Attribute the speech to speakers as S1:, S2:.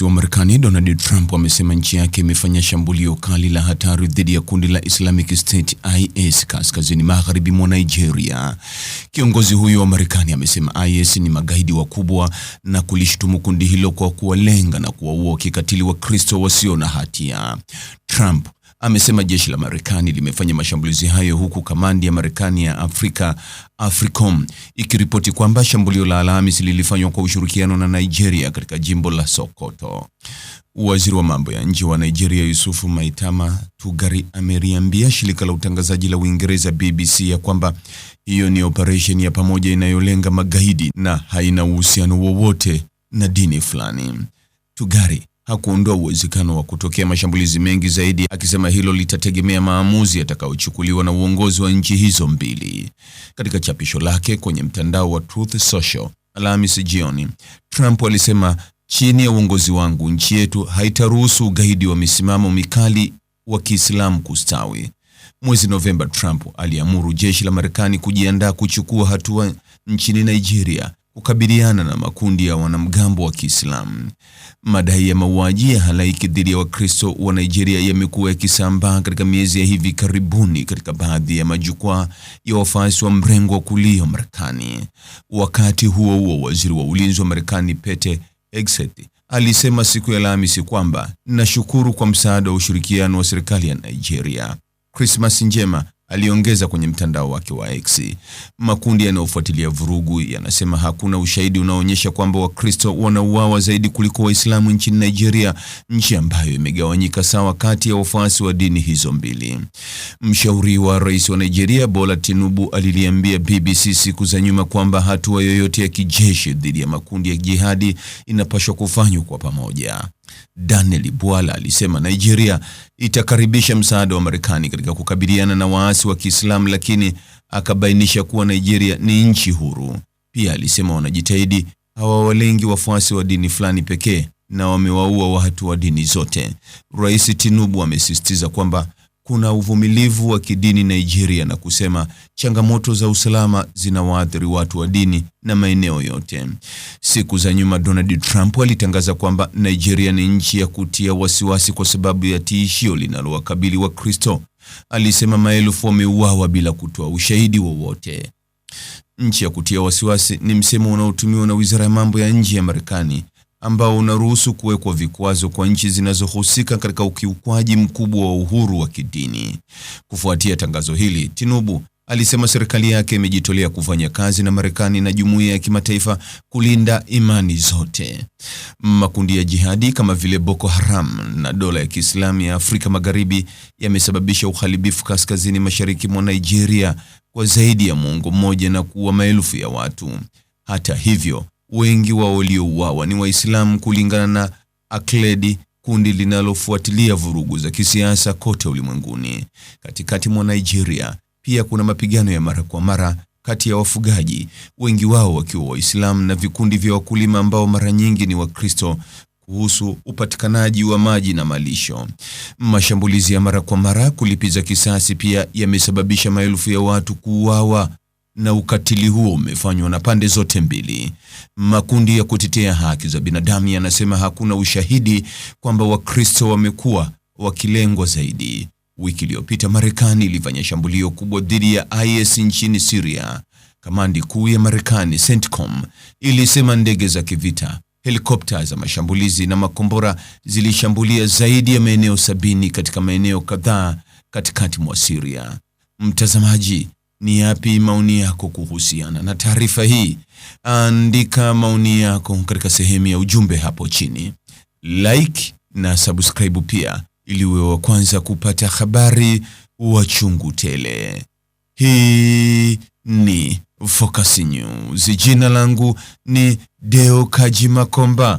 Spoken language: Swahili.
S1: Rais wa Marekani Donald Trump amesema nchi yake imefanya shambulio kali la hatari dhidi ya kundi la Islamic State IS kaskazini magharibi mwa Nigeria. Kiongozi huyo wa Marekani amesema IS ni magaidi wakubwa na kulishutumu kundi hilo kwa kuwalenga na kuwaua kikatili Wakristo wasio na hatia. Trump amesema jeshi la Marekani limefanya mashambulizi hayo huku kamandi ya Marekani ya Afrika, AFRICOM, ikiripoti kwamba shambulio la Alhamisi lilifanywa kwa ushirikiano na Nigeria katika jimbo la Sokoto. Waziri wa mambo ya nje wa Nigeria Yusufu Maitama Tugari ameliambia shirika la utangazaji la Uingereza BBC ya kwamba hiyo ni operation ya pamoja inayolenga magaidi na haina uhusiano wowote na dini fulani. Tugari hakuondoa uwezekano wa kutokea mashambulizi mengi zaidi, akisema hilo litategemea maamuzi yatakayochukuliwa na uongozi wa nchi hizo mbili. Katika chapisho lake kwenye mtandao wa Truth Social Alhamisi jioni, Trump alisema, chini ya uongozi wangu nchi yetu haitaruhusu ugaidi wa misimamo mikali wa Kiislamu kustawi. Mwezi Novemba, Trump aliamuru jeshi la Marekani kujiandaa kuchukua hatua nchini Nigeria kukabiliana na makundi ya wanamgambo wa Kiislamu. Madai ya mauaji ya halaiki dhidi ya Wakristo wa Nigeria yamekuwa yakisambaa katika miezi ya hivi karibuni katika baadhi ya majukwaa ya wafuasi wa mrengo wa kulia wa Marekani. Wakati huo huo, waziri wa ulinzi wa Marekani Pete Hegseth alisema siku ya Alhamisi kwamba, "Nashukuru kwa msaada wa ushirikiano wa serikali ya Nigeria. Christmas njema," aliongeza kwenye mtandao wake wa X. Makundi yanayofuatilia vurugu yanasema hakuna ushahidi unaoonyesha kwamba Wakristo wanauawa zaidi kuliko Waislamu nchini Nigeria, nchi ambayo imegawanyika sawa kati ya wafuasi wa dini hizo mbili. Mshauri wa rais wa Nigeria Bola Tinubu aliliambia BBC siku za nyuma kwamba hatua yoyote ya kijeshi dhidi ya makundi ya jihadi inapaswa kufanywa kwa pamoja. Daniel Bwala alisema Nigeria itakaribisha msaada wa Marekani katika kukabiliana na waasi wa Kiislamu, lakini akabainisha kuwa Nigeria ni nchi huru. Pia alisema wanajitahidi hawawalengi wafuasi wa dini fulani pekee na wamewaua watu wa dini zote. Rais Tinubu amesisitiza kwamba kuna uvumilivu wa kidini Nigeria na kusema changamoto za usalama zinawaathiri watu wa dini na maeneo yote. Siku za nyuma, Donald Trump alitangaza kwamba Nigeria ni nchi ya kutia wasiwasi kwa sababu ya tishio linalowakabili Wakristo. Alisema maelfu wameuawa bila kutoa ushahidi wowote. Nchi ya kutia wasiwasi ni msemo unaotumiwa na Wizara ya Mambo ya Nje ya Marekani, ambao unaruhusu kuwekwa vikwazo kwa nchi zinazohusika katika ukiukwaji mkubwa wa uhuru wa kidini. Kufuatia tangazo hili, Tinubu alisema serikali yake imejitolea kufanya kazi na Marekani na jumuiya ya kimataifa kulinda imani zote. Makundi ya jihadi kama vile Boko Haram na Dola ya Kiislamu ya Afrika Magharibi yamesababisha uharibifu kaskazini mashariki mwa Nigeria kwa zaidi ya muongo mmoja na kuua maelfu ya watu. Hata hivyo, wengi wao waliouawa ni Waislamu kulingana na Akledi, kundi linalofuatilia vurugu za kisiasa kote ulimwenguni. Katikati mwa Nigeria pia kuna mapigano ya mara kwa mara kati ya wafugaji, wengi wao wakiwa Waislamu, na vikundi vya wakulima ambao mara nyingi ni Wakristo kuhusu upatikanaji wa maji na malisho. Mashambulizi ya mara kwa mara kulipiza kisasi pia yamesababisha maelfu ya watu kuuawa, na ukatili huo umefanywa na pande zote mbili. Makundi ya kutetea haki za binadamu yanasema hakuna ushahidi kwamba Wakristo wamekuwa wakilengwa zaidi. Wiki iliyopita Marekani ilifanya shambulio kubwa dhidi ya IS nchini Syria. Kamandi kuu ya Marekani, CENTCOM, ilisema ndege za kivita, helikopta za mashambulizi na makombora zilishambulia zaidi ya maeneo 70 katika maeneo kadhaa katikati mwa Syria. Mtazamaji, ni yapi maoni yako kuhusiana na taarifa hii? Andika maoni yako katika sehemu ya ujumbe hapo chini. Like na subscribe pia ili uwe wa kwanza kupata habari wa chungu tele. Hii ni Focus News. Jina langu ni Deo Kaji Makomba.